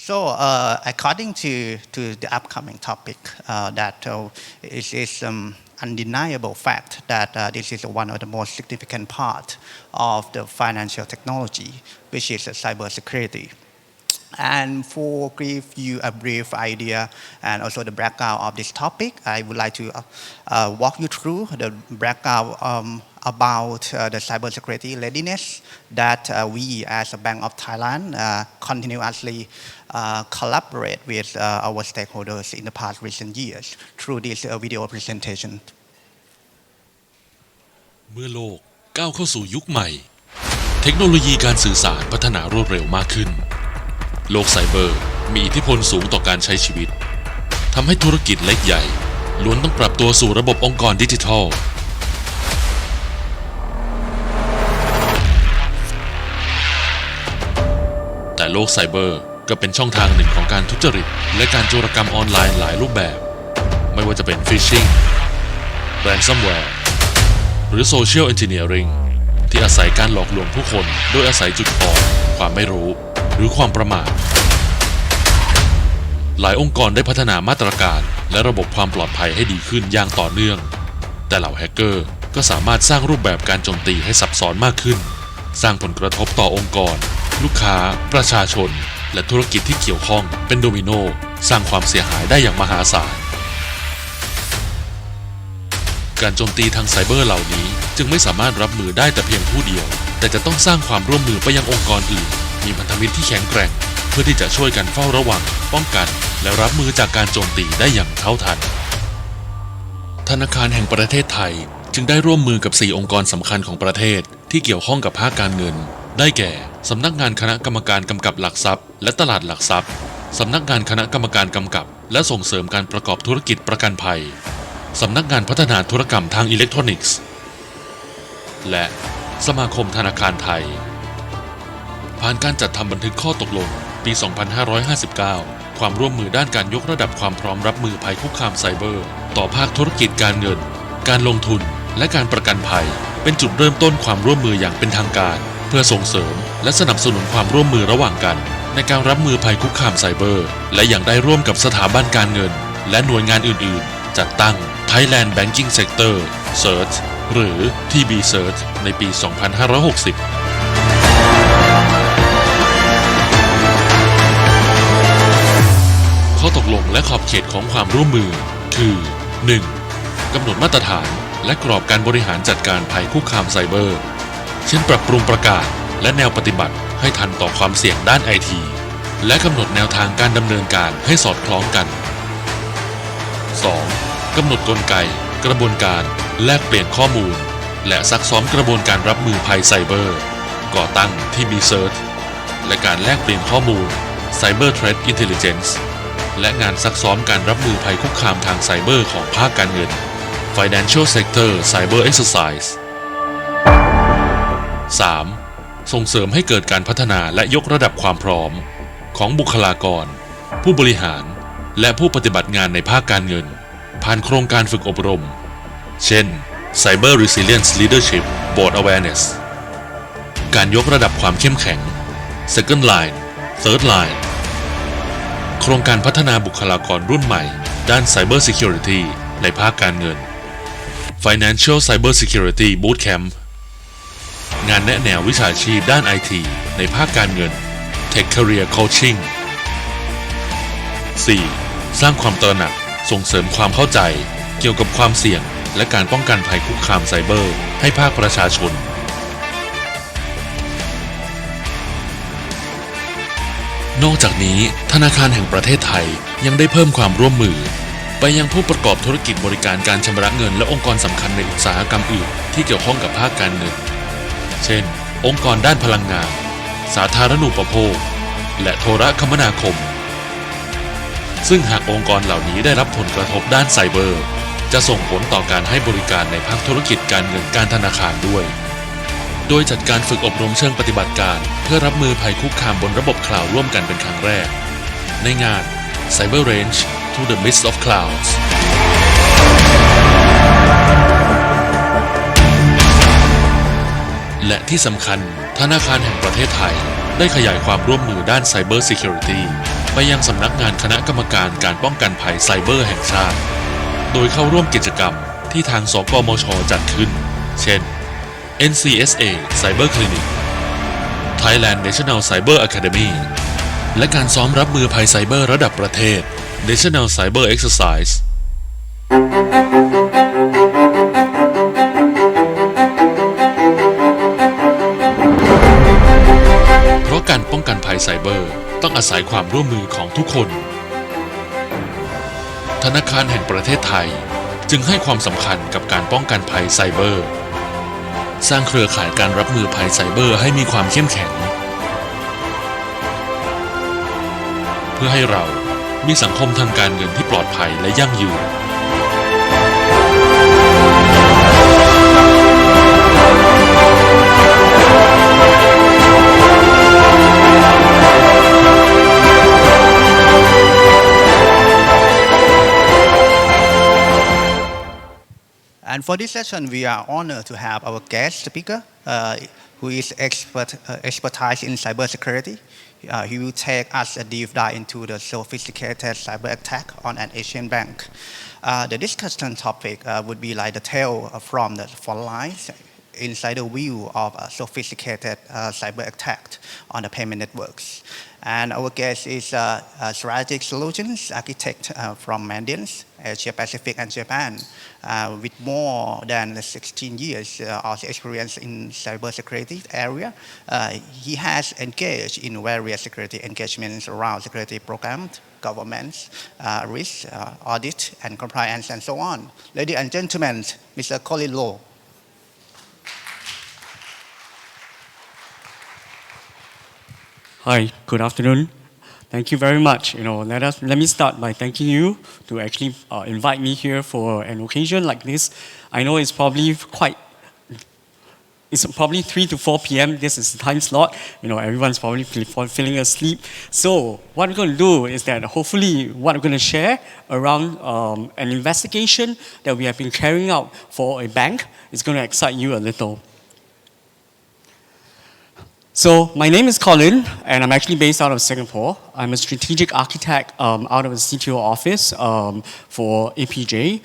So, according to the upcoming topic, that it is undeniable fact that this is one of the most significant part of the financial technology, which is cybersecurity. And for give you a brief idea and also the background of this topic, I would like to walk you through the background about the cybersecurity readiness that we as a Bank of Thailand continuously collaborate with our stakeholders in the past recent years through this video presentation. เมื่อโลกก้าวเข้าสู่ยุคใหม่เทคโนโลยีการสื่อสารพัฒนารวดเร็วมากขึ้นโลกไซเบอร์มีอิทธิพลสูงต่อการใช้ชีวิตทำให้ธุรกิจเล็กใหญ่ล้วนต้องปรับตัวสู่ระบบองค์กรดิจิทัลแต่โลกไซเบอร์ก็เป็นช่องทางหนึ่งของการทุจริตและการโจรกรรมออนไลน์หลายรูปแบบไม่ว่าจะเป็นฟิชชิงแรนซัมแวร์หรือโซเชียลเอนจิเนียริงที่อาศัยการหลอกลวงผู้คนโดยอาศัยจุดอ่อนความไม่รู้หรือความประมาทหลายองค์กรได้พัฒนามาตรการและระบบความปลอดภัยให้ดีขึ้นอย่างต่อเนื่องแต่เหล่าแฮกเกอร์ก็สามารถสร้างรูปแบบการโจมตีให้ซับซ้อนมากขึ้นสร้างผลกระทบต่อองค์กรลูกค้าประชาชนและธุรกิจที่เกี่ยวข้องเป็นโดมิโนสร้างความเสียหายได้อย่างมหาศาลการโจมตีทางไซเบอร์เหล่านี้จึงไม่สามารถรับมือได้แต่เพียงผู้เดียวแต่จะต้องสร้างความร่วมมือไปยังองค์กรอื่นมีพันธมิตรที่แข็งแกร่งเพื่อที่จะช่วยกันเฝ้าระวังป้องกันและรับมือจากการโจมตีได้อย่างเท่าทันธนาคารแห่งประเทศไทยจึงได้ร่วมมือกับ4องค์กรสำคัญของประเทศที่เกี่ยวข้องกับภาคการเงินได้แก่สำนักงานคณะกรรมการกำกับหลักทรัพย์และตลาดหลักทรัพย์สำนักงานคณะกรรมการกำกับและส่งเสริมการประกอบธุรกิจประกันภัยสำนักงานพัฒนาธุรกรรมทางอิเล็กทรอนิกส์และสมาคมธนาคารไทยผ่านการจัดทำบันทึกข้อตกลงปี 2559 ความร่วมมือด้านการยกระดับความพร้อมรับมือภัยคุกคามไซเบอร์ต่อภาคธุรกิจการเงินการลงทุนและการประกันภัยเป็นจุดเริ่มต้นความร่วมมืออย่างเป็นทางการเพื่อส่งเสริมและสนับสนุนความร่วมมือระหว่างกันในการรับมือภัยคุกคามไซเบอร์และยังได้ร่วมกับสถาบันการเงินและหน่วยงานอื่นๆจัดตั้ง Thailand Banking Sector Search หรือ TB Search ในปี 2560ข้อตกลงและขอบเขตของความร่วมมือคือ 1. กำหนดมาตรฐานและกรอบการบริหารจัดการภัยคุกคามไซเบอร์เช่นปรับปรุงประกาศและแนวปฏิบัติให้ทันต่อความเสี่ยงด้านไอทีและกำหนดแนวทางการดำเนินการให้สอดคล้องกัน 2. กำหนดกลไกกระบวนการแลกเปลี่ยนข้อมูลและซักซ้อมกระบวนการรับมือภัยไซเบอร์ก่อตั้งที่มี Search และการแลกเปลี่ยนข้อมูล Cyber Threat Intelligence และงานซักซ้อมการรับมือภัยคุกคามทางไซเบอร์ของภาคการเงิน Financial Sector Cyber Exercise 3. ส่งเสริมให้เกิดการพัฒนาและยกระดับความพร้อมของบุคลากรผู้บริหารและผู้ปฏิบัติงานในภาคการเงินผ่านโครงการฝึกอบรมเช่น Cyber Resilience Leadership Board Awareness การยกระดับความเข้มแข็ง Second Line Third Line โครงการพัฒนาบุคลากรรุ่นใหม่ด้าน Cyber Security ในภาคการเงิน Financial Cyber Security Bootcamp งานแนะแนววิชาชีพด้าน IT ในภาคการเงิน Tech Career Coaching 4. สร้างความตระหนักส่งเสริมความเข้าใจเกี่ยวกับความเสี่ยงและการป้องกันภัยคุกคามไซเบอร์ให้ภาคประชาชนนอกจากนี้ธนาคารแห่งประเทศไทยยังได้เพิ่มความร่วมมือไปยังผู้ประกอบธุรกิจบริการการชำระเงินและองค์กรสำคัญในอุตสาหกรรมอื่นที่เกี่ยวข้องกับภาคการเงินเช่นองค์กรด้านพลังงานสาธารณูปโภคและโทรคมนาคมซึ่งหากองค์กรเหล่านี้ได้รับผลกระทบด้านไซเบอร์จะส่งผลต่อการให้บริการในภาคธุรกิจการเงินการธนาคารด้วยโดยจัดการฝึกอบรมเชิงปฏิบัติการเพื่อรับมือภัยคุกคามบนระบบคลาวด์ร่วมกันเป็นครั้งแรกในงาน Cyber Range to the Midst of Clouds และที่สำคัญธนาคารแห่งประเทศไทย ได้ขยายความร่วมมือด้าน Cyber Security ไปยังสำนักงานคณะกรรมการการป้องกันภัยไซเบอร์แห่งชาติโดยเข้าร่วมกิจกรรมที่ทางสกมช.จัดขึ้นเช่น NCSA Cyber Clinic Thailand National Cyber Academy และการซ้อมรับมือภัยไซเบอร์ระดับประเทศ National Cyber Exercise เพราะการป้องกันภัยไซเบอร์ต้องอาศัยความร่วมมือของทุกคนธนาคารแห่งประเทศไทยจึงให้ความสำคัญกับการป้องกันภัยไซเบอร์สร้างเครือข่ายการรับมือภัยไซเบอร์ให้มีความเข้มแข็งเพื่อให้เรามีสังคมทางการเงินที่ปลอดภัยและยั่งยืนAnd for this session, we are honored to have our guest speaker, who is expertise in cybersecurity. He will take us a deep dive into the sophisticated cyber attack on an Asian bank. The discussion topic would be like the tale from the frontlines inside the view of a sophisticated cyber attack on the payment networks. And our guest is a strategic solutions architect from Mandians, Asia Pacific and Japan, with more than 16 years of experience in cybersecurity area. He has engaged in various security engagements around security programs, governments, risk, audit, and compliance, and so on. Ladies and gentlemen, Mr. Colin Low. Hi, good afternoon. Thank you very much. Let me start by thanking you to actually invite me here for an occasion like this. I know it's probably 3 to 4 p.m. This is the time slot. Everyone's probably feeling asleep. So what we're going to do is that hopefully what we're going to share around an investigation that we have been carrying out for a bank is going to excite you a little. So my name is Colin, and I'm actually based out of Singapore. I'm a strategic architect out of the CTO office for APJ.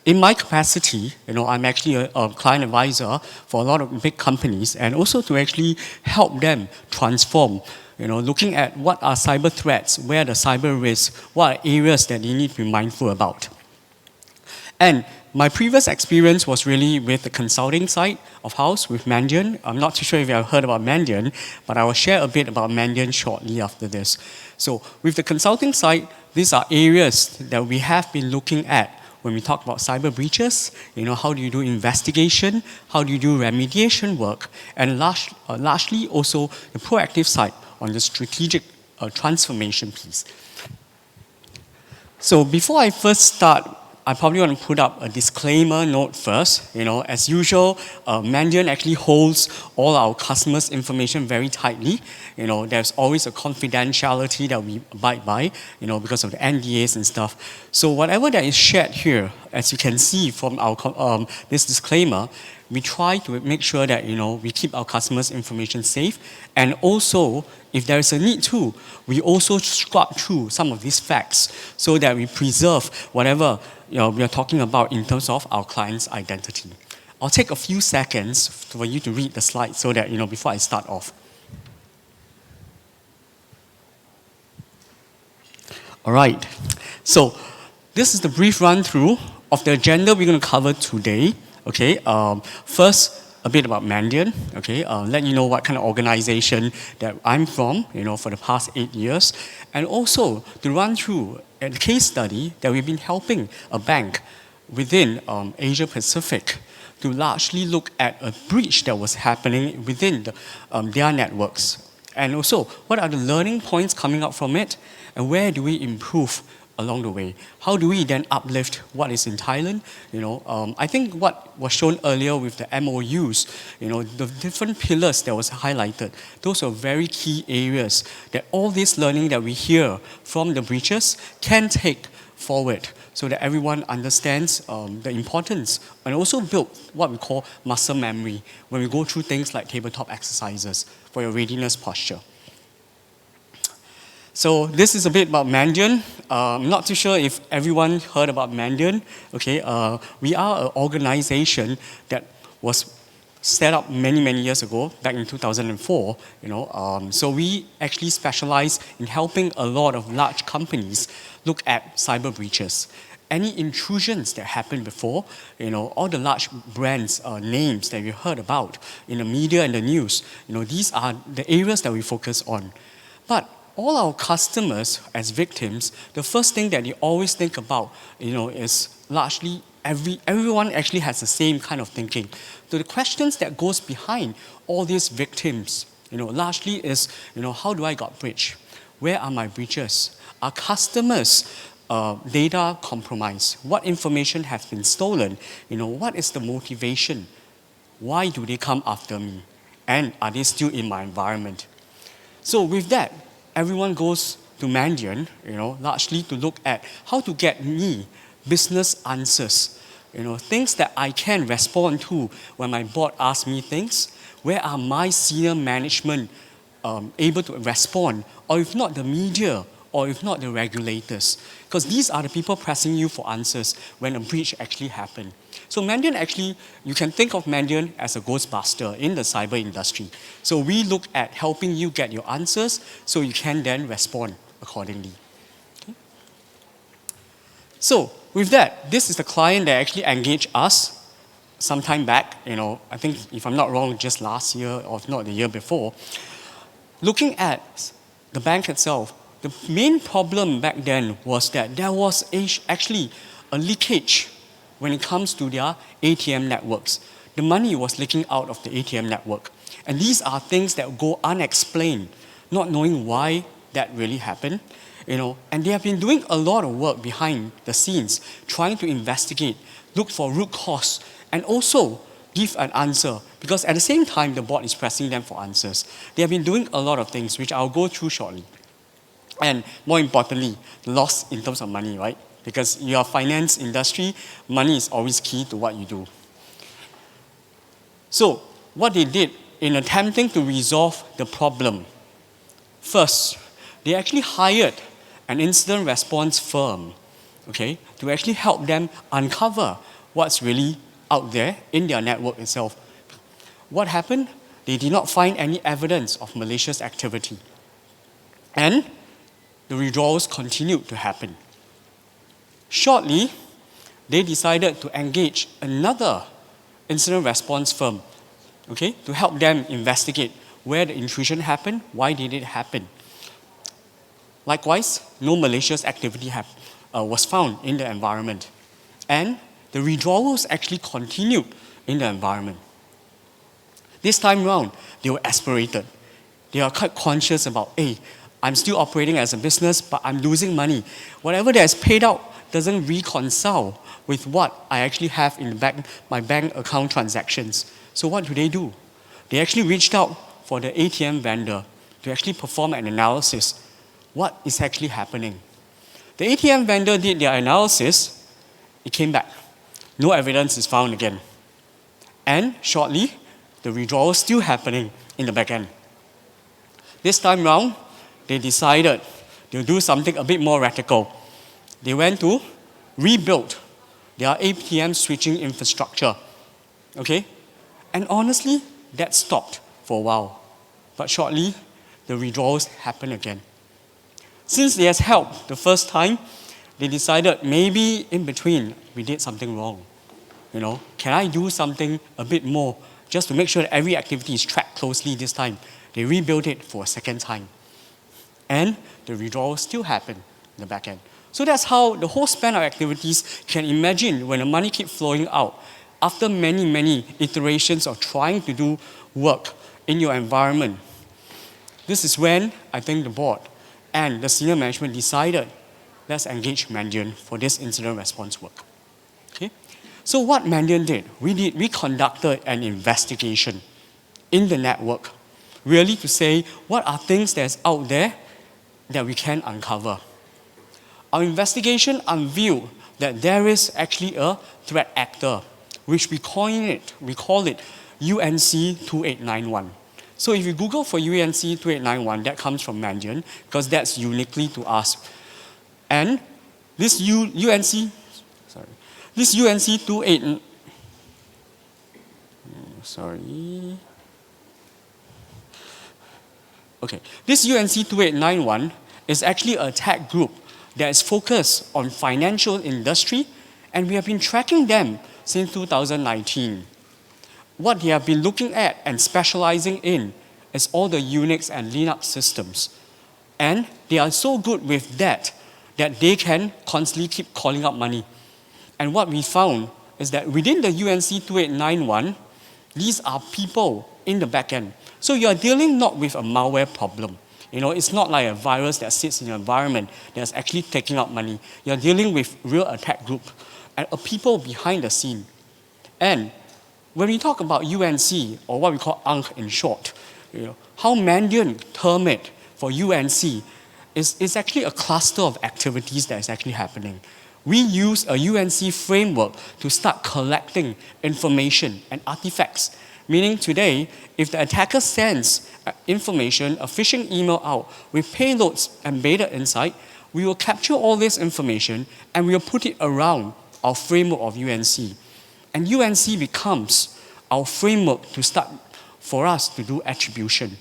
In my capacity, I'm actually a client advisor for a lot of big companies, and also to actually help them transform, looking at what are cyber threats, where are the cyber risks, what are areas that they need to be mindful about. And my previous experience was really with the consulting side of house with Mandian. I'm not too sure if you have heard about Mandian, but I will share a bit about Mandian shortly after this. So with the consulting side, these are areas that we have been looking at when we talk about cyber breaches. How do you do investigation? How do you do remediation work? And largely also the proactive side on the strategic transformation piece. So before I first start, I probably want to put up a disclaimer note first. As usual, Mandian actually holds all our customers' information very tightly. There's always a confidentiality that we abide by, because of the NDAs and stuff. So whatever that is shared here, as you can see from our this disclaimer, we try to make sure that we keep our customers' information safe, and also, if there is a need to, we also scrub through some of these facts so that we preserve whatever we are talking about in terms of our client's identity. I'll take a few seconds for you to read the slide so that before I start off. All right. So this is the brief run through of the agenda we're going to cover today. Okay, first, a bit about Mandian, okay, let you know what kind of organization that I'm from, for the past 8 years, and also to run through a case study that we've been helping a bank within Asia Pacific to largely look at a breach that was happening within their networks. And also, what are the learning points coming out from it, and where do we improve along the way? How do we then uplift what is in Thailand? I think what was shown earlier with the MOUs, the different pillars that was highlighted, those are very key areas that all this learning that we hear from the breaches can take forward so that everyone understands the importance and also build what we call muscle memory when we go through things like tabletop exercises for your readiness posture. So this is a bit about Mandian. I'm not too sure if everyone heard about Mandian. Okay, we are an organization that was set up many years ago, back in 2004. So we actually specialize in helping a lot of large companies look at cyber breaches. Any intrusions that happened before, all the large brands, names that you heard about in the media and the news, these are the areas that we focus on. But all our customers as victims, the first thing that they always think about, is largely everyone actually has the same kind of thinking. So the questions that goes behind all these victims, largely is, how do I got breached? Where are my breaches? Are customers' data compromised? What information has been stolen? What is the motivation? Why do they come after me? And are they still in my environment? So with that, everyone goes to Mandian, largely to look at how to get me business answers, things that I can respond to when my board asks me things. Where are my senior management able to respond, or if not the media, or if not the regulators? Because these are the people pressing you for answers when a breach actually happened. So Mandian actually, you can think of Mandian as a ghostbuster in the cyber industry. So we look at helping you get your answers so you can then respond accordingly. Okay. So with that, this is the client that actually engaged us some time back, I think if I'm not wrong, just last year or if not the year before. Looking at the bank itself, the main problem back then was that there was actually a leakage when it comes to their ATM networks. The money was leaking out of the ATM network. And these are things that go unexplained, not knowing why that really happened. And they have been doing a lot of work behind the scenes, trying to investigate, look for root cause, and also give an answer. Because at the same time, the board is pressing them for answers. They have been doing a lot of things, which I'll go through shortly. And more importantly, loss in terms of money, right? Because in your finance industry, money is always key to what you do. So what they did in attempting to resolve the problem, first, they actually hired an incident response firm, to actually help them uncover what's really out there in their network itself. What happened? They did not find any evidence of malicious activity. And the withdrawals continued to happen. Shortly, they decided to engage another incident response firm, to help them investigate where the intrusion happened, why did it happen. Likewise, no malicious activity was found in the environment. And the withdrawals actually continued in the environment. This time round, they were aspirated. They are quite conscious about, hey, I'm still operating as a business, but I'm losing money. Whatever that is paid out doesn't reconcile with what I actually have in the bank, my bank account transactions. So what do? They actually reached out for the ATM vendor to actually perform an analysis. What is actually happening? The ATM vendor did their analysis. It came back. No evidence is found again. And shortly, the withdrawal is still happening in the back end. This time round, they decided to do something a bit more radical. They went to rebuild their ATM switching infrastructure. And honestly, that stopped for a while. But shortly, the withdrawals happened again. Since they has helped the first time, they decided maybe in between we did something wrong. Can I do something a bit more just to make sure that every activity is tracked closely this time? They rebuilt it for a second time. And the withdrawal still happened in the back end. So that's how the whole span of activities can imagine when the money keeps flowing out. After many iterations of trying to do work in your environment, this is when I think the board and the senior management decided, let's engage Mandian for this incident response work. So what Mandian did, we conducted an investigation in the network, really to say what are things that's out there that we can uncover. Our investigation unveiled that there is actually a threat actor, which we call it UNC 2891. So if you Google for UNC 2891, that comes from Mandarin because that's uniquely to us. And this UNC 28, okay, this UNC 2891 is actually a tech group that is focused on financial industry, and we have been tracking them since 2019. What they have been looking at and specializing in is all the Unix and Linux systems. And they are so good with that they can constantly keep calling up money. And what we found is that within the UNC 2891, these are people in the back end. So you are dealing not with a malware problem. It's not like a virus that sits in your environment that's actually taking out money. You're dealing with real attack group and people behind the scene. And when we talk about UNC, or what we call ANC in short, how Mandarin term it for UNC is actually a cluster of activities that is actually happening. We use a UNC framework to start collecting information and artifacts. Meaning today, if the attacker sends information, a phishing email out with payloads embedded inside, we will capture all this information and we will put it around our framework of UNC. And UNC becomes our framework to start for us to do attribution.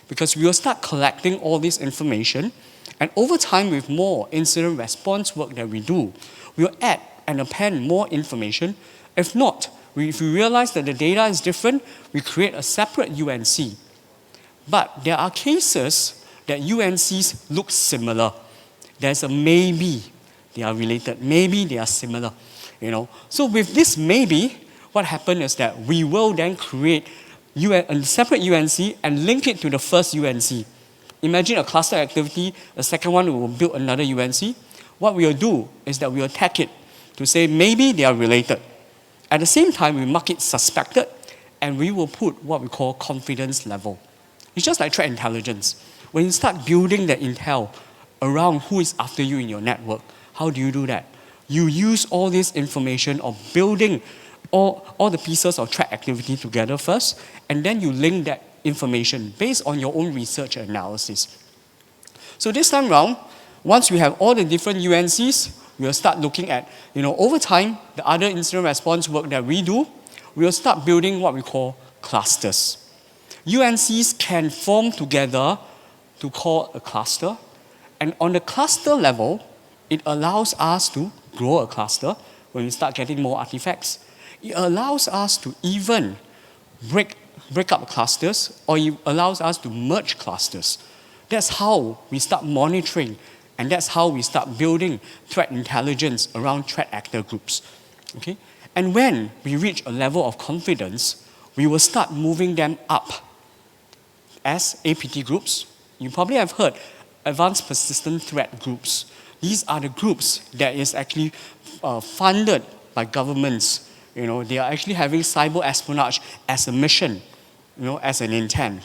Because we will start collecting all this information, and over time with more incident response work that we do, we will add and append more information. If not, if we realize that the data is different, we create a separate UNC. But there are cases that UNCs look similar. There's a maybe they are related, maybe they are similar. So with this maybe, what happened is that we will then create a separate UNC and link it to the first UNC. Imagine a cluster activity, the second one we will build another UNC. What we will do is that we will tag it to say maybe they are related. At the same time, we mark it suspected, and we will put what we call confidence level. It's just like threat intelligence. When you start building the intel around who is after you in your network, how do you do that? You use all this information of building all the pieces of threat activity together first, and then you link that information based on your own research and analysis. So this time around, once we have all the different UNCs, we will start looking at, over time, the other incident response work that we do, we will start building what we call clusters. UNCs can form together to call a cluster, and on the cluster level, it allows us to grow a cluster when we start getting more artifacts. It allows us to even break up clusters, or it allows us to merge clusters. That's how we start monitoring, and that's how we start building threat intelligence around threat actor groups. Okay? And when we reach a level of confidence, we will start moving them up as APT groups. You probably have heard advanced persistent threat groups. These are the groups that is actually funded by governments. They are actually having cyber espionage as a mission, as an intent.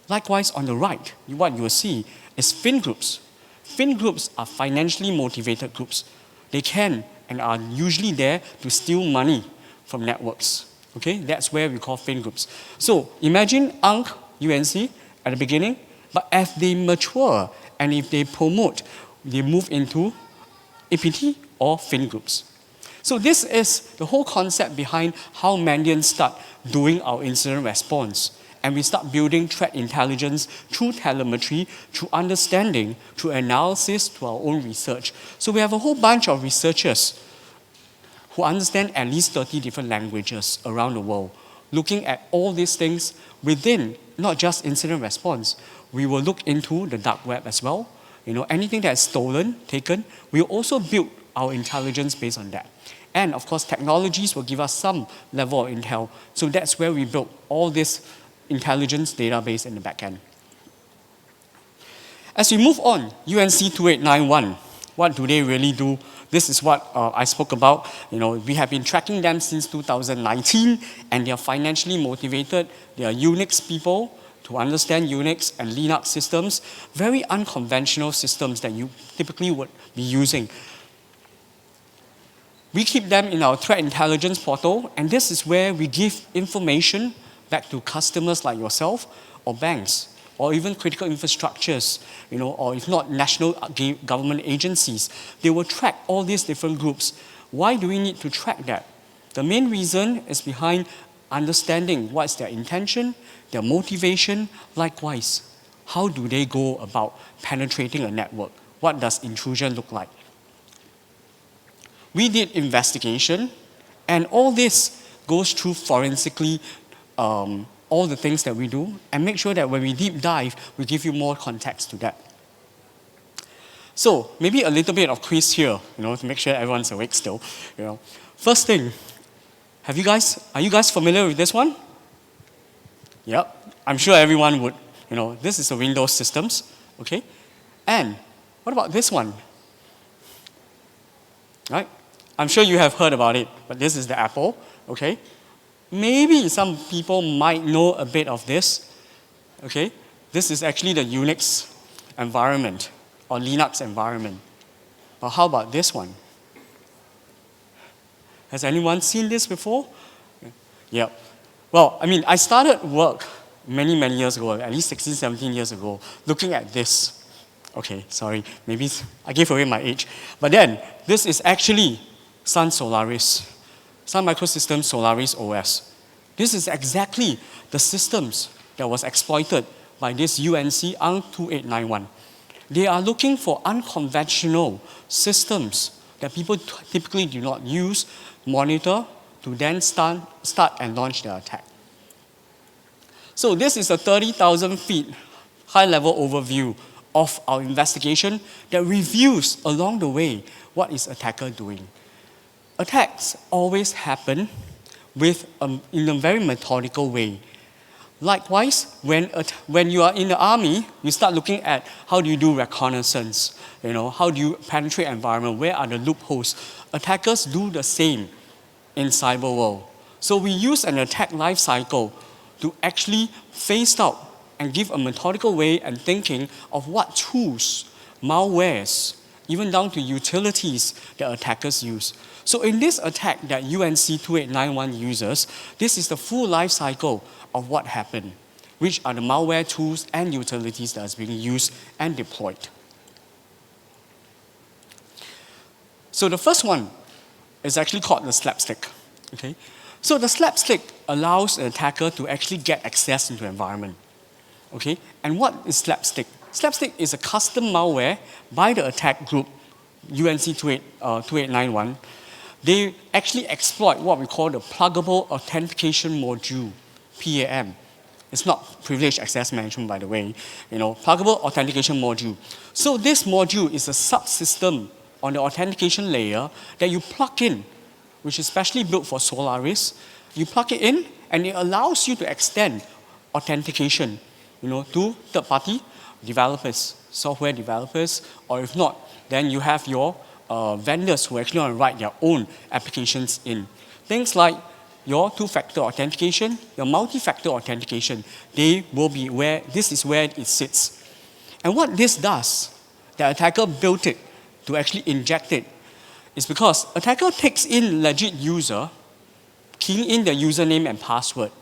Likewise, on the right, what you will see is fin groups. Fin groups are financially motivated groups. They can and are usually there to steal money from networks. Okay, that's where we call fin groups. So imagine ANC, UNC at the beginning, but as they mature and if they promote, they move into APT or fin groups. So this is the whole concept behind how Mandiant start doing our incident response. And we start building threat intelligence through telemetry, through understanding, through analysis, through our own research. So we have a whole bunch of researchers who understand at least 30 different languages around the world, looking at all these things within not just incident response. We will look into the dark web as well. Anything that is stolen, taken, we will also build our intelligence based on that. And of course, technologies will give us some level of intel. So that's where we built all this intelligence database in the back end. As we move on, UNC 2891, what do they really do? This is what I spoke about. We have been tracking them since 2019, and they are financially motivated. They are Unix people to understand Unix and Linux systems, very unconventional systems that you typically would be using. We keep them in our threat intelligence portal, and this is where we give information back to customers like yourself or banks, or even critical infrastructures, or if not national government agencies. They will track all these different groups. Why do we need to track that? The main reason is behind understanding what's their intention, their motivation. Likewise, how do they go about penetrating a network? What does intrusion look like? We did investigation, and all this goes through forensically all the things that we do, and make sure that when we deep dive, we give you more context to that. So maybe a little bit of quiz here, to make sure everyone's awake still. First thing, are you guys familiar with this one? Yep, I'm sure everyone would. This is the Windows systems, okay? And what about this one? Right? I'm sure you have heard about it, but this is the Apple, okay? Maybe some people might know a bit of this, okay? This is actually the Unix environment or Linux environment. But how about this one? Has anyone seen this before? Yeah. Well, I started work many years ago, at least 16, 17 years ago, looking at this. Okay, sorry, maybe I gave away my age. But then, this is actually Sun Solaris. Sun Microsystems Solaris OS. This is exactly the systems that was exploited by this UNC ANG 2891. They are looking for unconventional systems that people typically do not use, monitor, to then start and launch their attack. So this is a 30,000 feet high-level overview of our investigation that reviews along the way what is attacker doing. Attacks always happen in a very methodical way. Likewise, when you are in the army, you start looking at how do you do reconnaissance, how do you penetrate environment, where are the loopholes. Attackers do the same in cyber world. So we use an attack life cycle to actually phase out and give a methodical way and thinking of what tools, malwares, even down to utilities that attackers use. So in this attack that UNC 2891 uses, this is the full life cycle of what happened, which are the malware tools and utilities that is being used and deployed. So the first one is actually called the slapstick. Okay? So the slapstick allows an attacker to actually get access into the environment. Okay? And what is slapstick? Slapstick is a custom malware by the attack group UNC 2891. They actually exploit what we call the pluggable authentication module, PAM. It's not privileged access management, by the way. Pluggable authentication module. So this module is a subsystem on the authentication layer that you plug in, which is specially built for Solaris. You plug it in, and it allows you to extend authentication, to third-party developers, software developers, or if not, then you have your vendors who actually want to write their own applications in. Things like your two-factor authentication, your multi-factor authentication, this is where it sits. And what this does, the attacker built it to actually inject it, is because attacker takes in legit user, keying in the username and password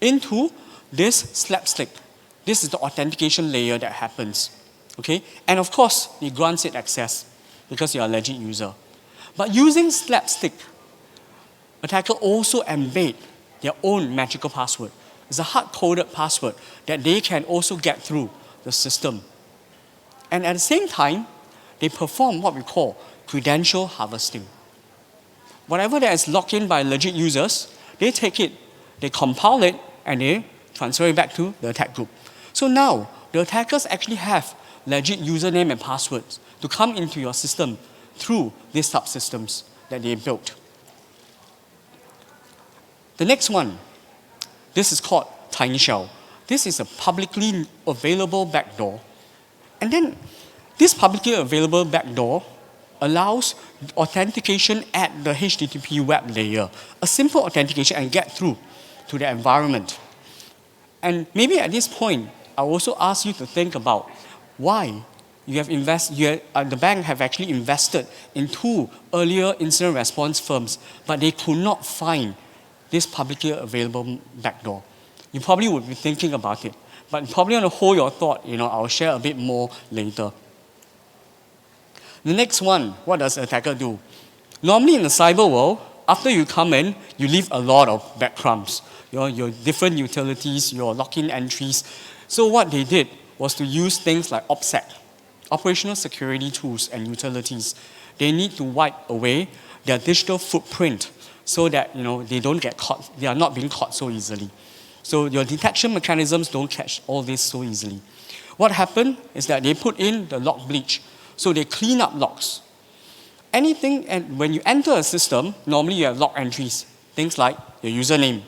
into this slapstick. This is the authentication layer that happens. Okay? And of course, it grants it access because you're a legit user. But using slapstick, attacker also embed their own magical password. It's a hard-coded password that they can also get through the system. And at the same time, they perform what we call credential harvesting. Whatever that is locked in by legit users, they take it, they compile it, and they transfer it back to the attack group. So now, the attackers actually have legit username and passwords to come into your system through these subsystems that they built. The next one, this is called Tiny Shell. This is a publicly available backdoor. And then this publicly available backdoor allows authentication at the HTTP web layer, a simple authentication and get through to the environment. And maybe at this point, I also ask you to think about why the bank have actually invested in 2 earlier incident response firms, but they could not find this publicly available backdoor. You probably would be thinking about it. but probably want to hold your thought, I'll share a bit more later. The next one, what does an attacker do? Normally in the cyber world, after you come in, you leave a lot of breadcrumbs, your different utilities, your login entries. So what they did was to use things like OPSEC, operational security tools and utilities. They need to wipe away their digital footprint so that they don't get caught, they are not being caught so easily. So your detection mechanisms don't catch all this so easily. What happened is that they put in the log bleach. So they clean up logs. Anything, and when you enter a system, normally you have log entries. Things like your username,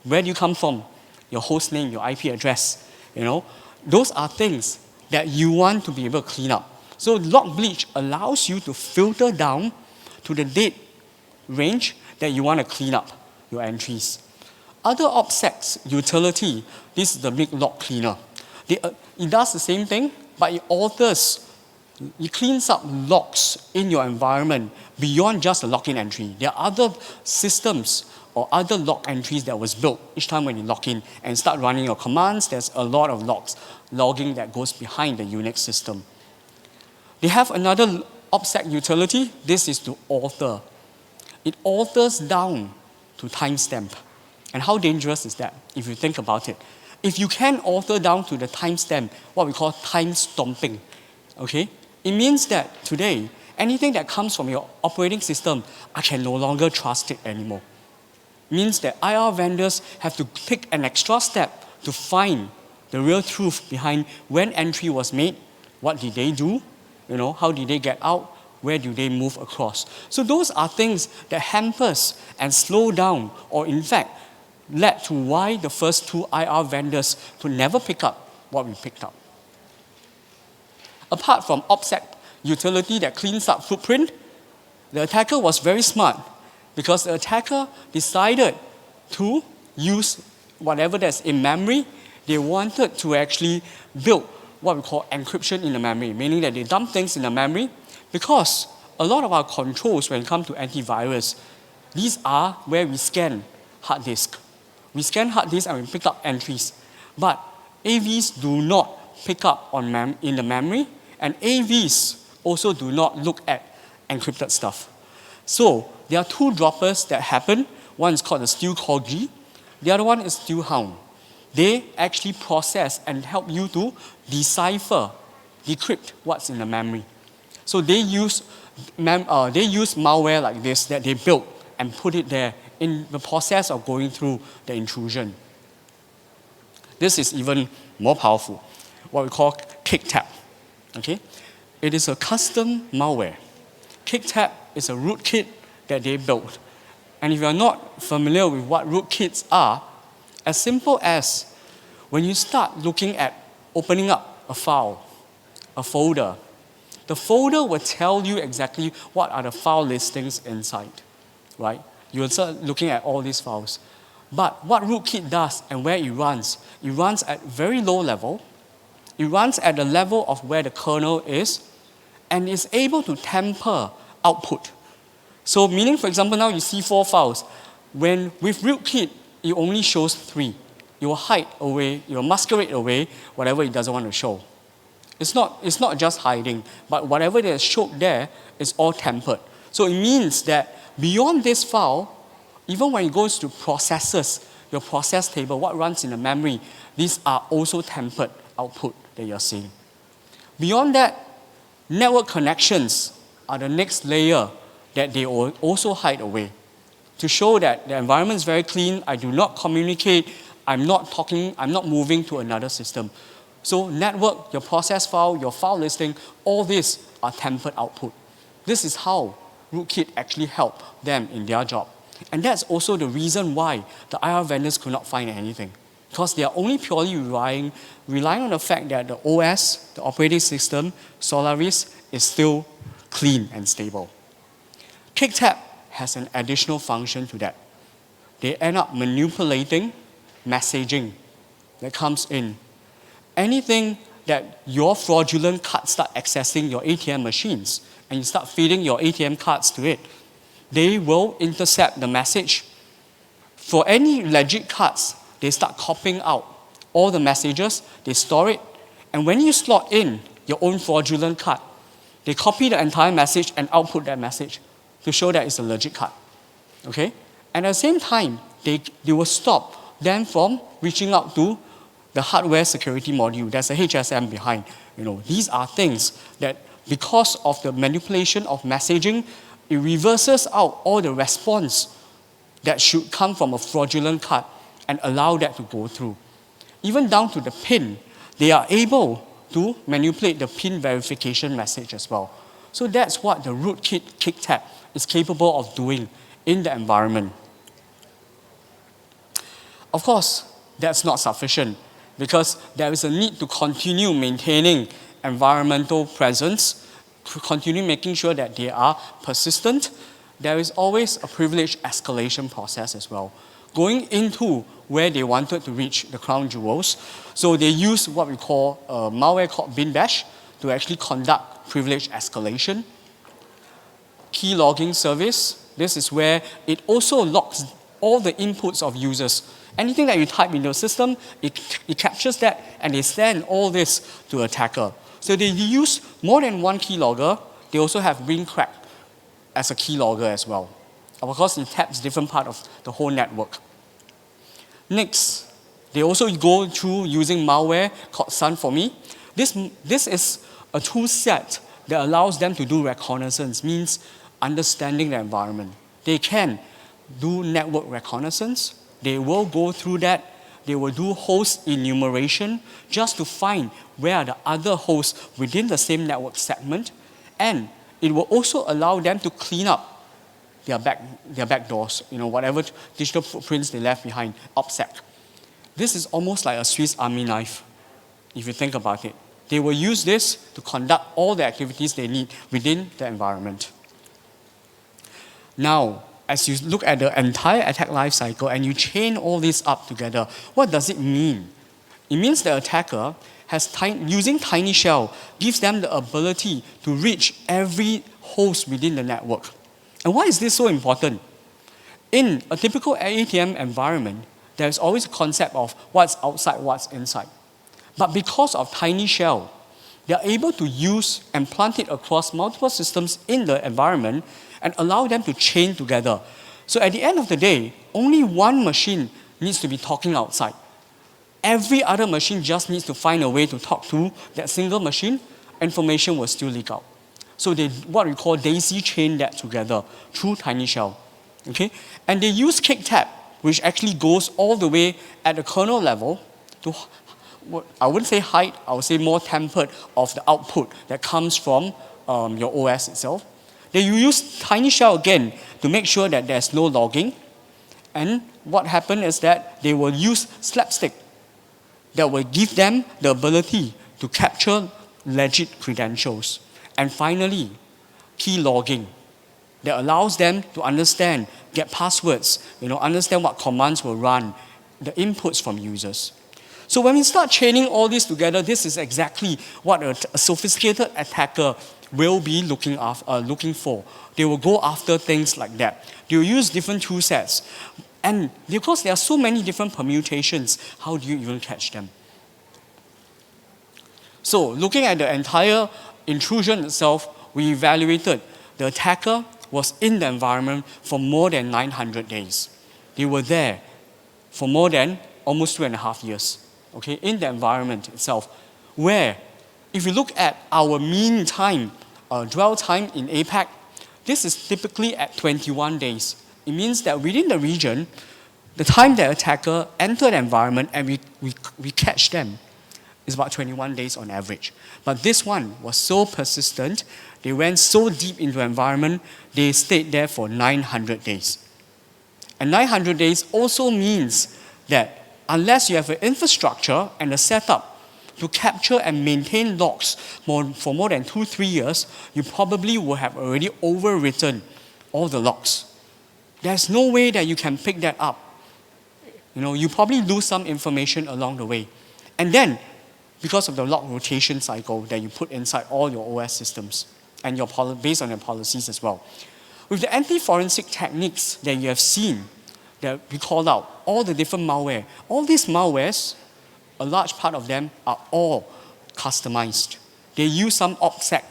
where do you come from, your host name, your IP address. Those are things that you want to be able to clean up. So log bleach allows you to filter down to the date range that you want to clean up your entries. Other OPSECs utility, this is the big log cleaner. It does the same thing, but it alters. It cleans up logs in your environment beyond just the login entry. There are other systems or other log entries that was built each time when you log in and start running your commands. There's a lot of logging that goes behind the Unix system. They have another OPSEC utility. This is to alter. It alters down to timestamp. And how dangerous is that if you think about it? If you can alter down to the timestamp, what we call time stomping, okay? It means that today, anything that comes from your operating system, I can no longer trust it anymore. It means that IR vendors have to take an extra step to find the real truth behind when entry was made, what did they do, how did they get out, where do they move across. So those are things that hampers and slow down, or in fact, led to why the first two IR vendors could never pick up what we picked up. Apart from OPSEC utility that cleans up footprint, the attacker was very smart because the attacker decided to use whatever that's in memory. They wanted to actually build what we call encryption in the memory, meaning that they dump things in the memory because a lot of our controls when it comes to antivirus, these are where we scan hard disk. We scan hard disk and we pick up entries. But AVs do not pick up in the memory, and AVs also do not look at encrypted stuff. So there are two droppers that happen. One is called the Steal Corgi. The other one is Steal Hound. They actually process and help you to decipher, decrypt what's in the memory. So they use malware like this that they built and put it there in the process of going through the intrusion. This is even more powerful, what we call KickTap. Okay? It is a custom malware. KickTap is a rootkit that they built. And if you are not familiar with what rootkits are, as simple as when you start looking at opening up a file, a folder, the folder will tell you exactly what are the file listings inside, right? You will start looking at all these files. But what rootkit does and where it runs at very low level. It runs at the level of where the kernel is and is able to tamper output. So meaning, for example, now you see 4 files. When with rootkit, it only shows 3. It will hide away, it will masquerade away whatever it doesn't want to show. It's not just hiding, but whatever that is showed there is all tampered. So it means that beyond this file, even when it goes to processes, your process table, what runs in the memory, these are also tampered output that you're seeing. Beyond that, network connections are the next layer that they also hide away to show that the environment is very clean, I do not communicate, I'm not talking, I'm not moving to another system. So network, your process file, your file listing, all these are tampered output. This is how rootkit actually help them in their job. And that's also the reason why the IR vendors could not find anything. Because they are only purely relying on the fact that the OS, the operating system, Solaris, is still clean and stable. KickTap has an additional function to that. They end up manipulating messaging that comes in. Anything that your fraudulent cards start accessing your ATM machines and you start feeding your ATM cards to it, they will intercept the message. For any legit cards, they start copying out all the messages, they store it, and when you slot in your own fraudulent card, they copy the entire message and output that message to show that it's a legit card. Okay? And at the same time, they will stop them from reaching out to the hardware security module. There's a HSM behind. These are things that because of the manipulation of messaging, it reverses out all the response that should come from a fraudulent card and allow that to go through. Even down to the PIN, they are able to manipulate the PIN verification message as well. So that's what the rootkit KickTap is capable of doing in the environment. Of course, that's not sufficient because there is a need to continue maintaining environmental presence, to continue making sure that they are persistent. There is always a privilege escalation process as well, going into where they wanted to reach the crown jewels. So they use what we call a malware called bin bash to actually conduct privilege escalation. Key logging service, this is where it also logs all the inputs of users. Anything that you type in your system, it captures that and they send all this to attacker. So they use more than one keylogger. They also have Ringcrack as a keylogger as well. Of course, it taps different part of the whole network. Next, they also go through using malware called Sun4Me. This is a tool set that allows them to do reconnaissance, means understanding the environment. They can do network reconnaissance. They will go through that. They will do host enumeration just to find where are the other hosts within the same network segment. And it will also allow them to clean up their back doors, whatever digital footprints they left behind, OPSEC. This is almost like a Swiss Army knife, if you think about it. They will use this to conduct all the activities they need within the environment. Now, as you look at the entire attack life cycle and you chain all this up together, what does it mean? It means the attacker using Tiny Shell gives them the ability to reach every host within the network. And why is this so important? In a typical ATM environment, there's always a concept of what's outside, what's inside. But because of Tiny Shell, they're able to use and plant it across multiple systems in the environment and allow them to chain together. So at the end of the day, only one machine needs to be talking outside. Every other machine just needs to find a way to talk to that single machine. Information will still leak out. So they, what we call daisy chain that together through Tiny Shell. Okay? And they use KickTap, which actually goes all the way at the kernel level to, I wouldn't say hide, I would say more tempered of the output that comes from your OS itself. They use Tiny Shell again to make sure that there's no logging. And what happened is that they will use slapstick that will give them the ability to capture legit credentials. And finally, key logging that allows them to understand, get passwords, understand what commands will run, the inputs from users. So when we start chaining all this together, this is exactly what a sophisticated attacker will be looking for. They will go after things like that. They will use different tool sets. And because there are so many different permutations, how do you even catch them? So looking at the entire intrusion itself, we evaluated the attacker was in the environment for more than 900 days. They were there for more than almost 2.5 years, okay, in the environment itself, where if you look at our mean time, dwell time in APAC, this is typically at 21 days. It means that within the region, the time the attacker entered the environment and we catch them is about 21 days on average. But this one was so persistent, they went so deep into the environment, they stayed there for 900 days. And 900 days also means that unless you have an infrastructure and a setup to capture and maintain logs for more than 2-3 years, you probably will have already overwritten all the logs. There's no way that you can pick that up. You probably lose some information along the way. And then, because of the log rotation cycle that you put inside all your OS systems and based on your policies as well. With the anti-forensic techniques that you have seen, that we called out, all the different malware, all these malwares, a large part of them are all customized. They use some OPSEC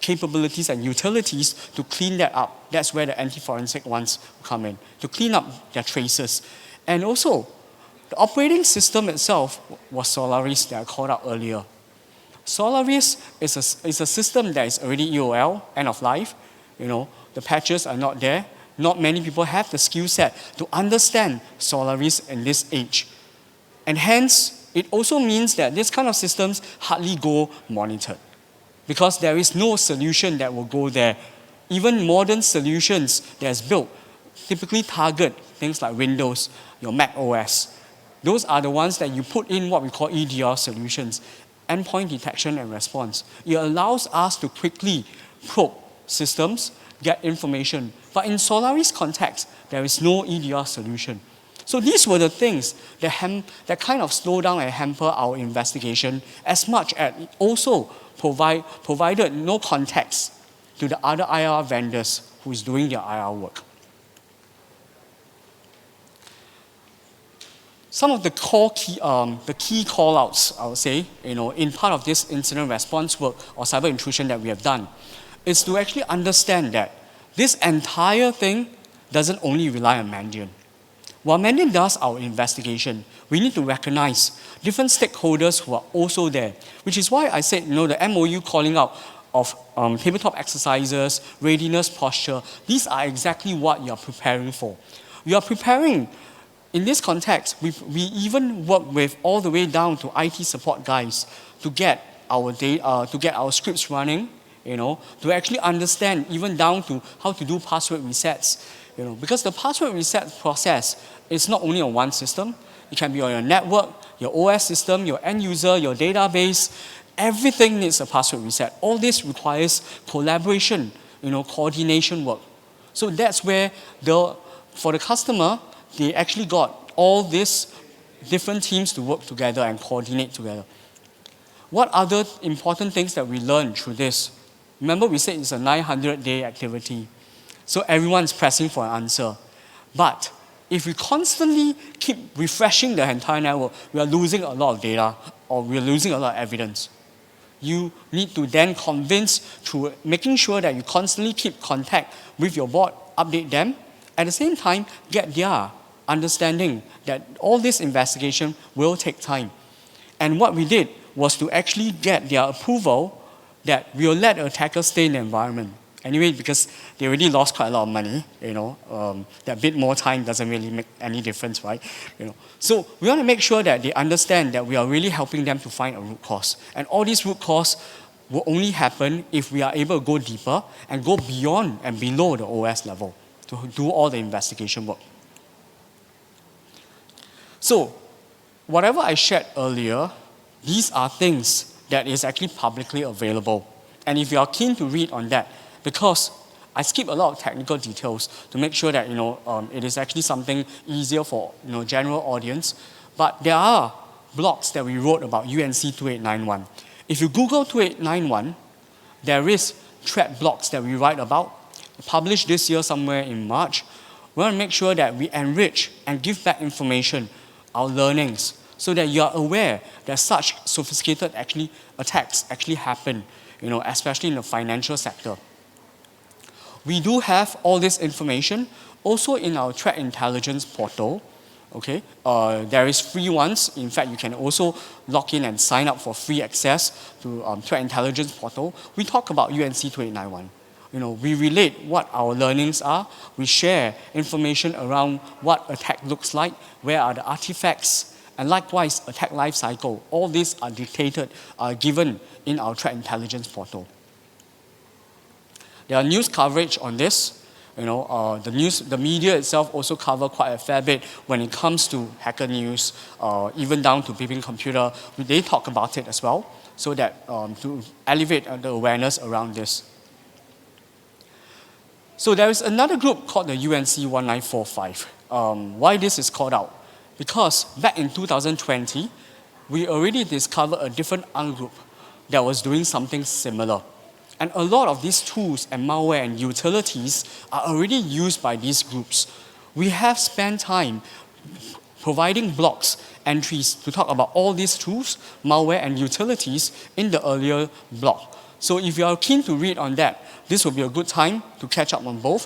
capabilities and utilities to clean that up. That's where the anti-forensic ones come in, to clean up their traces. And also, the operating system itself was Solaris that I called out earlier. Solaris is a system that is already EOL, end of life. The patches are not there. Not many people have the skill set to understand Solaris in this age. And hence, it also means that this kind of systems hardly go monitored, because there is no solution that will go there. Even modern solutions that is built typically target things like Windows, your Mac OS. Those are the ones that you put in what we call EDR solutions, endpoint detection and response. It allows us to quickly probe systems, get information. But in Solaris context, there is no EDR solution. So these were the things that kind of slow down and hamper our investigation, as much as it also provided no context to the other IR vendors who is doing their IR work. Some of the key call-outs, I would say, in part of this incident response work or cyber intrusion that we have done, is to actually understand that this entire thing doesn't only rely on Mandiant. While Mandiant does our investigation, we need to recognize different stakeholders who are also there, which is why I said, the MOU calling out of tabletop exercises, readiness posture, these are exactly what you are preparing for. You are preparing. In this context, we even work with all the way down to IT support guys to get our scripts running, to actually understand even down to how to do password resets, because the password reset process is not only on one system. It can be on your network, your OS system, your end user, your database. Everything needs a password reset. All this requires collaboration, coordination work. So that's where for the customer, they actually got all these different teams to work together and coordinate together. What other important things that we learned through this? Remember, we said it's a 900-day activity. So everyone's pressing for an answer. But if we constantly keep refreshing the entire network, we are losing a lot of data, or we are losing a lot of evidence. You need to then convince through making sure that you constantly keep contact with your board, update them, at the same time, get their understanding that all this investigation will take time. And what we did was to actually get their approval that we will let attackers stay in the environment. Anyway, because they already lost quite a lot of money, that bit more time doesn't really make any difference, right? So we want to make sure that they understand that we are really helping them to find a root cause. And all these root cause will only happen if we are able to go deeper and go beyond and below the OS level to do all the investigation work. So, whatever I shared earlier, these are things that is actually publicly available. And if you are keen to read on that, because I skip a lot of technical details to make sure that it is actually something easier for general audience, but there are blogs that we wrote about UNC 2891. If you Google 2891, there is thread blogs that we write about, published this year somewhere in March. We want to make sure that we enrich and give back information, our learnings, so that you are aware that such sophisticated attacks actually happen, especially in the financial sector. We do have all this information also in our threat intelligence portal. Okay, there is free ones. In fact, you can also log in and sign up for free access to threat intelligence portal. We talk about UNC 2891. We relate what our learnings are. We share information around what attack looks like, where are the artifacts, and likewise, attack life cycle. All these are dictated, given in our threat intelligence portal. There are news coverage on this. The media itself also cover quite a fair bit when it comes to hacker news, even down to beeping computer. They talk about it as well, so that to elevate the awareness around this. So there is another group called the UNC 1945. Why this is called out? Because back in 2020, we already discovered a different group that was doing something similar. And a lot of these tools and malware and utilities are already used by these groups. We have spent time providing blocks, entries to talk about all these tools, malware and utilities in the earlier block. So if you are keen to read on that, this will be a good time to catch up on both.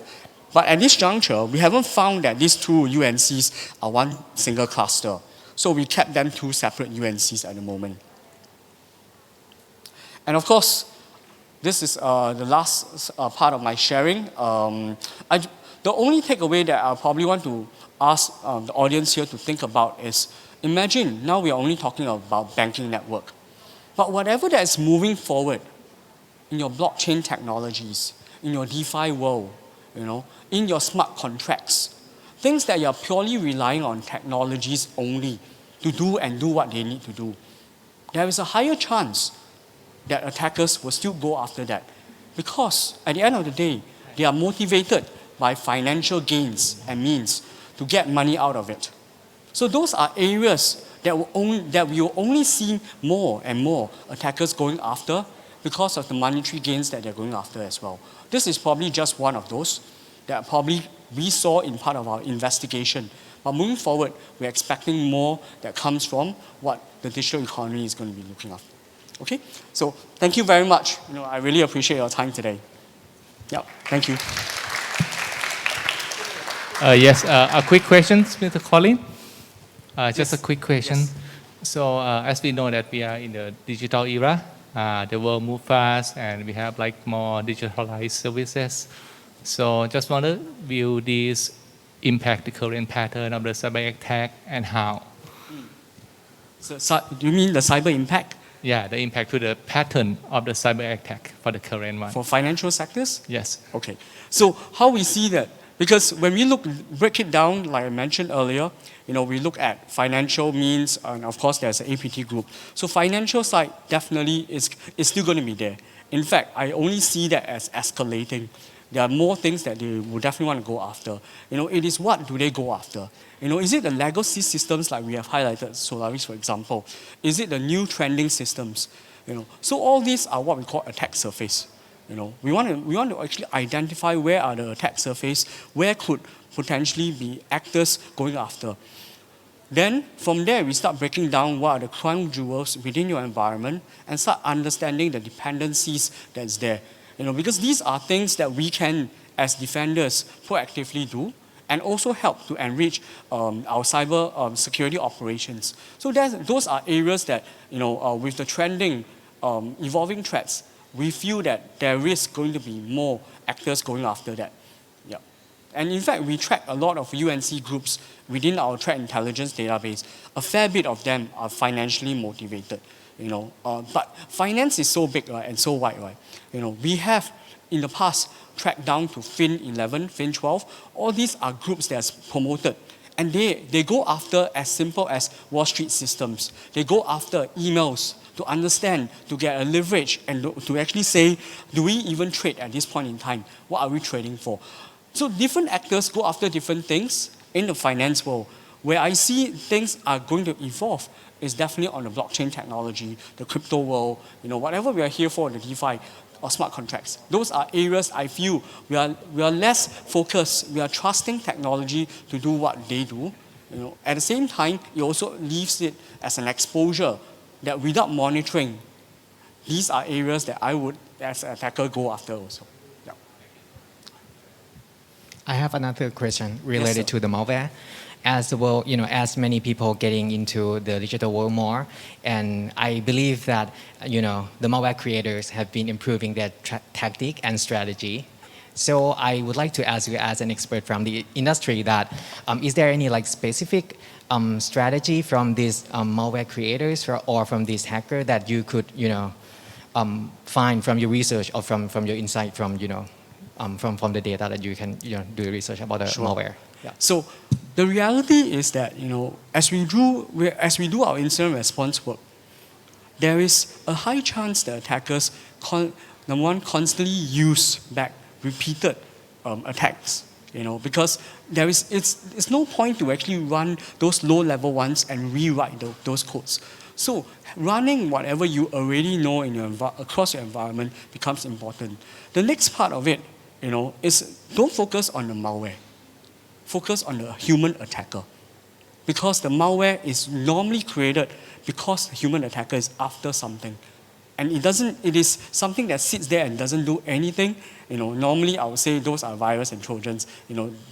But at this juncture, we haven't found that these two UNCs are one single cluster. So we kept them two separate UNCs at the moment. And of course, this is the last part of my sharing. The only takeaway that I probably want to ask the audience here to think about is, imagine now we are only talking about banking network. But whatever that is moving forward in your blockchain technologies, in your DeFi world, in your smart contracts, things that you're purely relying on technologies only to do what they need to do, there is a higher chance that attackers will still go after that. Because at the end of the day, they are motivated by financial gains and means to get money out of it. So those are areas that we will only see more and more attackers going after because of the monetary gains that they're going after as well. This is probably just one of those that probably we saw in part of our investigation. But moving forward, we're expecting more that comes from what the digital economy is going to be looking after. Okay, so thank you very much. I really appreciate your time today. Yeah, thank you. Yes, a quick question, Mr. Colin. Just a quick question. So as we know that we are in the digital era, the world moves fast and we have like more digitalized services. So just want to view this impact the current pattern of the cyber attack and how. So, do you mean the cyber impact? Yeah, the impact to the pattern of the cyber attack for the current one. For financial sectors? Yes. Okay. So how we see that, because when we break it down, like I mentioned earlier, we look at financial means, and of course there's an APT group. So financial side definitely is still going to be there. In fact, I only see that as escalating. There are more things that they would definitely want to go after. It is what do they go after? Is it the legacy systems like we have highlighted, Solaris for example? Is it the new trending systems? So all these are what we call attack surface. We want to actually identify where are the attack surface, where could potentially be actors going after. Then from there we start breaking down what are the crown jewels within your environment and start understanding the dependencies that's there. Because these are things that we can, as defenders, proactively do and also help to enrich our cyber security operations. So those are areas that, with the trending, evolving threats, we feel that there is going to be more actors going after that. Yeah. And in fact, we track a lot of UNC groups within our threat intelligence database. A fair bit of them are financially motivated. But finance is so big, right, and so wide, right? We have in the past tracked down to Fin 11, Fin 12. All these are groups that's promoted, and they go after as simple as Wall Street systems. They go after emails to understand, to get a leverage, and to actually say, do we even trade at this point in time? What are we trading for? So different actors go after different things in the finance world. Where I see things are going to evolve is definitely on the blockchain technology, the crypto world, whatever we are here for, the DeFi or smart contracts. Those are areas I feel we are less focused. We are trusting technology to do what they do. At the same time, it also leaves it as an exposure that without monitoring, these are areas that I would, as an attacker, go after also. Yeah. I have another question related Yes, to the malware. As the world, as many people getting into the digital world more, and I believe that, the malware creators have been improving their tactic and strategy. So I would like to ask you, as an expert from the industry, that is there any specific strategy from these malware creators or from these hackers that you could, find from your research or from your insight from the data that you can do the research about the malware? Yeah. So the reality is that as we do our incident response work, there is a high chance that attackers constantly use back repeated attacks. Because it's no point to actually run those low-level ones and rewrite those codes. So running whatever you already know across your environment becomes important. The next part of it, is don't focus on the malware. Focus on the human attacker. because the malware is normally created because the human attacker is after something. And it is something that sits there and doesn't do anything. Normally I would say those are viruses and trojans,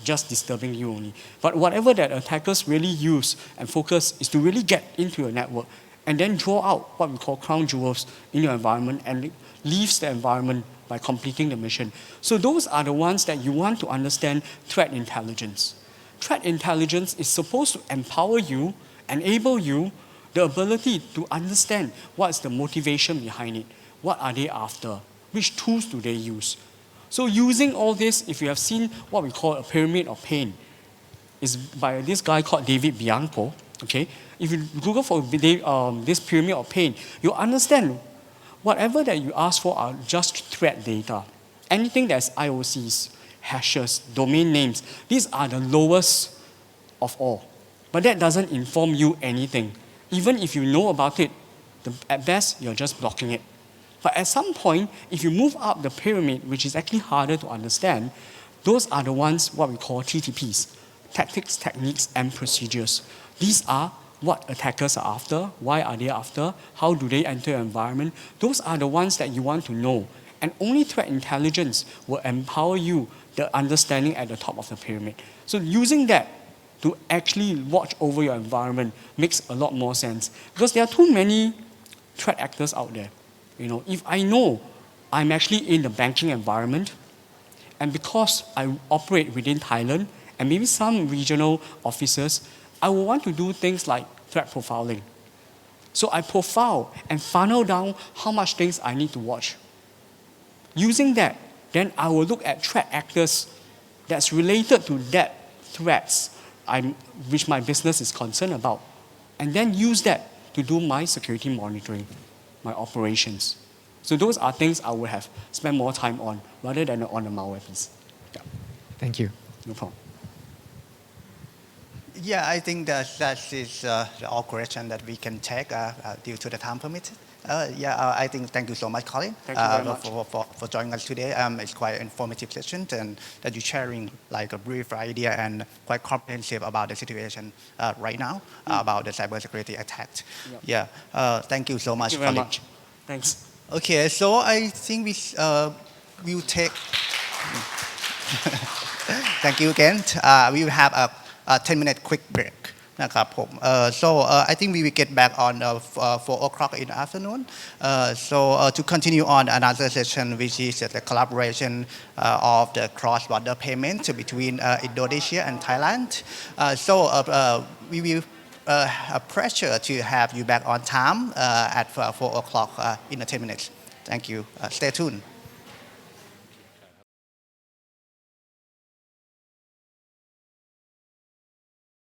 just disturbing you only. But whatever that attackers really use and focus is to really get into your network and then draw out what we call crown jewels in your environment and leaves the environment by completing the mission. So those are the ones that you want to understand threat intelligence. Threat intelligence is supposed to empower you, enable you the ability to understand what's the motivation behind it. What are they after? Which tools do they use? So using all this, if you have seen what we call a pyramid of pain, is by this guy called David Bianco. Okay, if you Google for this pyramid of pain, you'll understand whatever that you ask for are just threat data. Anything that's IOCs, hashes, domain names, these are the lowest of all. But that doesn't inform you anything. Even if you know about it, at best, you're just blocking it. But at some point, if you move up the pyramid, which is actually harder to understand, those are the ones what we call TTPs, tactics, techniques, and procedures. These are what attackers are after, why are they after, how do they enter your environment. Those are the ones that you want to know. And only threat intelligence will empower you the understanding at the top of the pyramid. So using that to actually watch over your environment makes a lot more sense. Because there are too many threat actors out there. If I know I'm actually in the banking environment, and because I operate within Thailand, and maybe some regional officers, I will want to do things like threat profiling. So I profile and funnel down how much things I need to watch. Using that, then I will look at threat actors that's related to that threats which my business is concerned about, and then use that to do my security monitoring, my operations. So those are things I would have spent more time on rather than on the malware piece. Yeah. Thank you. No problem. Yeah, I think that is all question that we can take due to the time permit. I think thank you so much, Colin, Thank you very much. For joining us today. It's quite an informative session, and that you're sharing like a brief idea and quite comprehensive about the situation right now about the cybersecurity attack. Thank you so much, Thank you very Colin. much. Thanks. Okay, so I think we'll take. Thank you again. We will have a 10-minute quick break.นะครับผม so I think we will get back on 4 o'clock in the afternoon. To continue on another session, which is the collaboration of the cross-border payment between Indonesia and Thailand. We will have pleasure to have you back on time at 4 o'clock in 10 minutes. Thank you. Stay tuned.